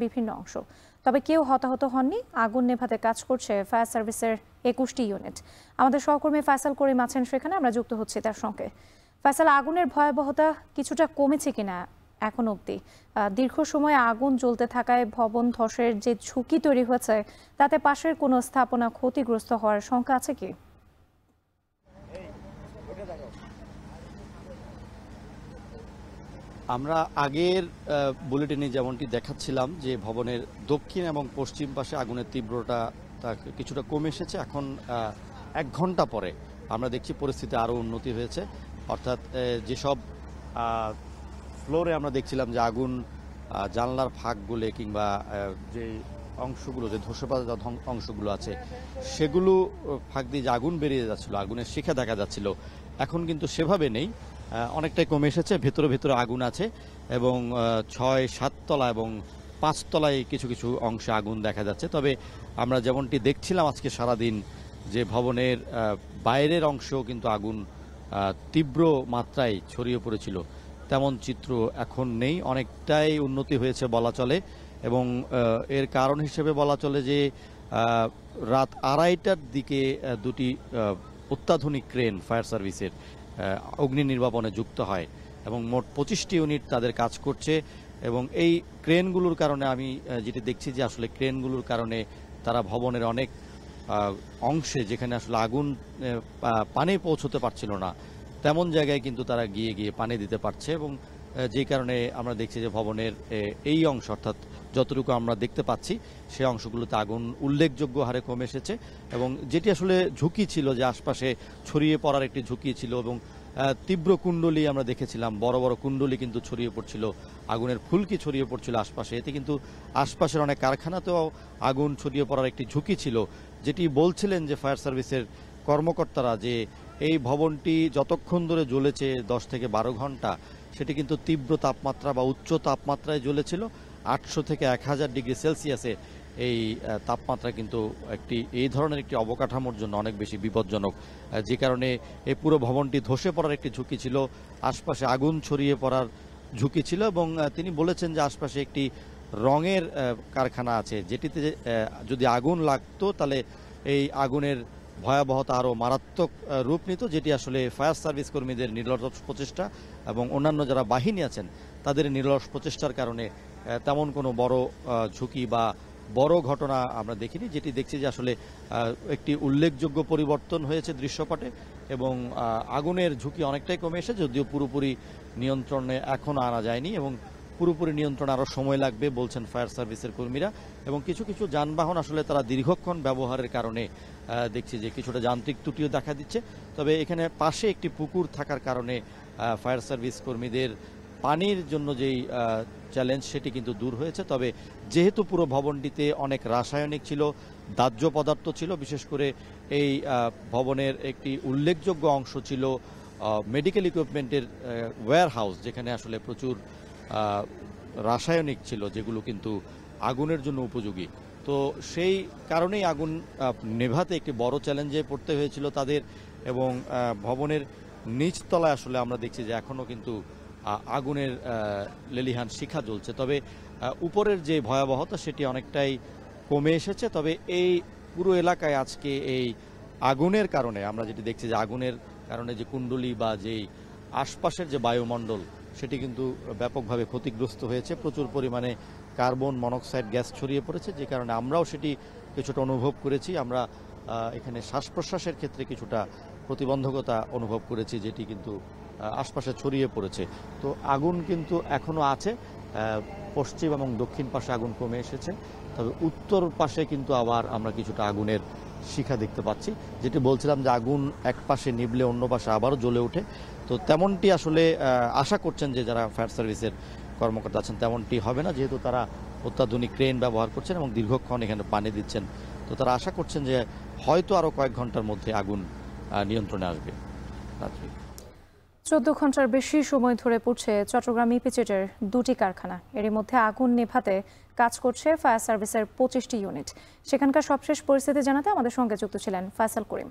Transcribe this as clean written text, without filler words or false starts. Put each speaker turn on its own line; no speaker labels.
বিভিন্ন অংশ। তবে কেউ হতাহত হননি। আগুন নেভাতে কাজ করছে ফায়ার সার্ভিসের ২১টি ইউনিট। আমাদের সহকর্মী ফয়সাল করিম আছেন সেখানে, আমরা যুক্ত হচ্ছি তার সঙ্গে। ফয়সাল, আগুনের ভয়াবহতা কিছুটা কমেছে কিনা এখন অবধি? দীর্ঘ সময় আগুন জ্বলতে থাকায় ভবন ধসের যে ঝুঁকি তৈরি হয়েছে, তাতে পাশের কোনো স্থাপনা ক্ষতিগ্রস্ত হওয়ার শঙ্কা আছে কি?
আমরা আগের বুলেটিনে যেমনটি দেখাচ্ছিলাম যে ভবনের দক্ষিণ এবং পশ্চিম পাশে আগুনের তীব্রতা কিছুটা কমে এসেছে। এখন ১ ঘন্টা পরে আমরা দেখছি পরিস্থিতি আরও উন্নতি হয়েছে। অর্থাৎ যেসব ফ্লোরে আমরা দেখছিলাম যে আগুন জানলার ফাঁকগুলো কিংবা যে অংশগুলো, যে ধসে পড়া অংশগুলো আছে সেগুলো ফাঁক দিয়ে যে আগুন বেরিয়ে যাচ্ছিল, আগুনের শিখা দেখা যাচ্ছিল, এখন কিন্তু সেভাবে নেই, অনেকটাই কমে এসেছে। ভেতরে ভেতরে আগুন আছে এবং ৬-৭ তলা এবং ৫ তলায় কিছু কিছু অংশে আগুন দেখা যাচ্ছে। তবে আমরা যেমনটি দেখছিলাম আজকে সারাদিন যে ভবনের বাইরের অংশেও কিন্তু আগুন তীব্র মাত্রায় ছড়িয়ে পড়েছিল, তেমন চিত্র এখন নেই। অনেকটাই উন্নতি হয়েছে বলা চলে এবং এর কারণ হিসেবে বলা চলে যে রাত ২:৩০টার দিকে দুটি অত্যাধুনিক ক্রেন ফায়ার সার্ভিসের অগ্নি নির্বাপনে যুক্ত হয় এবং মোট ২৫টি ইউনিট তাদের কাজ করছে। এবং এই ক্রেনগুলোর কারণে আমি যেটি দেখছি যে আসলে ক্রেনগুলোর কারণে তারা ভবনের অনেক অংশে যেখানে আসলে আগুন পানি পৌঁছতে পারছিল না, তেমন জায়গায় কিন্তু তারা গিয়ে গিয়ে পানি দিতে পারছে এবং যে কারণে আমরা দেখছি যে ভবনের এই অংশ, অর্থাৎ যতটুকু আমরা দেখতে পাচ্ছি সেই অংশগুলোতে আগুন উল্লেখযোগ্য হারে কমে এসেছে। এবং যেটি আসলে ঝুঁকি ছিল, যে আশপাশে ছড়িয়ে পড়ার একটি ঝুঁকি ছিল এবং তীব্র কুণ্ডলী আমরা দেখেছিলাম, বড় বড় কুণ্ডলী কিন্তু ছড়িয়ে পড়ছিল, আগুনের ফুলকি ছড়িয়ে পড়ছিল আশপাশে। এতে কিন্তু আশপাশের অনেক কারখানাতেও আগুন ছড়িয়ে পড়ার একটি ঝুঁকি ছিল, যেটি বলছিলেন যে ফায়ার সার্ভিসের কর্মকর্তারা যে এই ভবনটি যতক্ষণ ধরে জ্বলেছে ১০ থেকে ১২ ঘন্টা, সেটি কিন্তু তীব্র তাপমাত্রা বা উচ্চ তাপমাত্রায় জ্বলেছিল। ৮০০ থেকে ১০০০ ডিগ্রি সেলসিয়াসে এই তাপমাত্রা কিন্তু এই ধরনের একটি অবকাঠামোর জন্য অনেক বেশি বিপজ্জনক, যে কারণে এই পুরো ভবনটি ধসে পড়ার একটি ঝুঁকি ছিল, আশপাশে আগুন ছড়িয়ে পড়ার ঝুঁকি ছিল। এবং তিনি বলেছেন যে আশপাশে একটি রঙের কারখানা আছে, যেটিতে যদি আগুন লাগতো তাহলে এই আগুনের ভয়াবহতা আরও মারাত্মক রূপ নিত, যেটি আসলে ফায়ার সার্ভিস কর্মীদের নিরলস প্রচেষ্টা এবং অন্যান্য যারা বাহিনী আছেন তাদের নিরলস প্রচেষ্টার কারণে তেমন কোনো বড় ঝুঁকি বা বড় ঘটনা আমরা দেখিনি। যেটি দেখছি যে আসলে একটি উল্লেখযোগ্য পরিবর্তন হয়েছে দৃশ্যপটে এবং আগুনের ঝুঁকি অনেকটাই কমে এসেছে, যদিও পুরোপুরি নিয়ন্ত্রণে এখনও আনা যায়নি এবং পুরোপুরি নিয়ন্ত্রণ আরও সময় লাগবে বলছেন ফায়ার সার্ভিসের কর্মীরা। এবং কিছু কিছু যানবাহন আসলে তারা দীর্ঘক্ষণ ব্যবহারের কারণে দেখছি যে কিছুটা যান্ত্রিক ত্রুটিও দেখা দিচ্ছে। তবে এখানে পাশে একটি পুকুর থাকার কারণে ফায়ার সার্ভিস কর্মীদের পানির জন্য যেই চ্যালেঞ্জ সেটি কিন্তু দূর হয়েছে। তবে যেহেতু পুরো ভবনটিতে অনেক রাসায়নিক ছিল, দাহ্য পদার্থ ছিল, বিশেষ করে এই ভবনের একটি উল্লেখযোগ্য অংশ ছিল মেডিকেল ইকুইপমেন্টের ওয়্যার হাউস, যেখানে আসলে প্রচুর রাসায়নিক ছিল যেগুলো কিন্তু আগুনের জন্য উপযোগী। তো সেই কারণেই আগুন নেভাতে একটি বড় চ্যালেঞ্জে পড়তে হয়েছিল তাদের। এবং ভবনের নিচতলায় আসলে আমরা দেখছি যে এখনও কিন্তু আগুনের লেলিহান শিখা জ্বলছে। তবে উপরের যে ভয়াবহতা সেটি অনেকটাই কমে এসেছে। তবে এই পুরো এলাকায় আজকে এই আগুনের কারণে আমরা যেটি দেখছি যে আগুনের কারণে যে কুণ্ডলী বা যেই আশপাশের যে বায়ুমণ্ডল সেটি কিন্তু ব্যাপকভাবে ক্ষতিগ্রস্ত হয়েছে। প্রচুর পরিমাণে কার্বন মনোক্সাইড গ্যাস ছড়িয়ে পড়েছে, যে কারণে আমরাও সেটি কিছুটা অনুভব করেছি। আমরা এখানে শ্বাস প্রশ্বাসের ক্ষেত্রে কিছুটা প্রতিবন্ধকতা অনুভব করেছি, যেটি কিন্তু আশপাশে ছড়িয়ে পড়েছে। তো আগুন কিন্তু এখনও আছে, পশ্চিম এবং দক্ষিণ পাশে আগুন কমে এসেছে, তবে উত্তর পাশে কিন্তু আবার আমরা কিছুটা আগুনের শিখা দেখতে পাচ্ছি। যেটি বলছিলাম যে আগুন এক পাশে নিভলে অন্য পাশে আবারও জ্বলে ওঠে। তো তেমনটি আসলে আশা করছেন যে যারা ফায়ার সার্ভিসের কর্মকর্তা আছেন, তেমনটি হবে না, যেহেতু তারা অত্যাধুনিক ক্রেন ব্যবহার করছেন এবং দীর্ঘক্ষণ এখানে পানি দিচ্ছেন। তো তারা আশা করছেন যে হয়তো আরও কয়েক ঘন্টার মধ্যে আগুন নিয়ন্ত্রণে আসবে।
১৪ ঘন্টার বেশি সময় ধরে পুড়ছে চট্টগ্রাম ইপিজেডের ২টি কারখানা। এরই মধ্যে আগুন নেভাতে কাজ করছে ফায়ার সার্ভিসের ২৫টি ইউনিট। সেখানকার সবশেষ পরিস্থিতি জানাতে আমাদের সঙ্গে যুক্ত ছিলেন ফয়সাল করিম।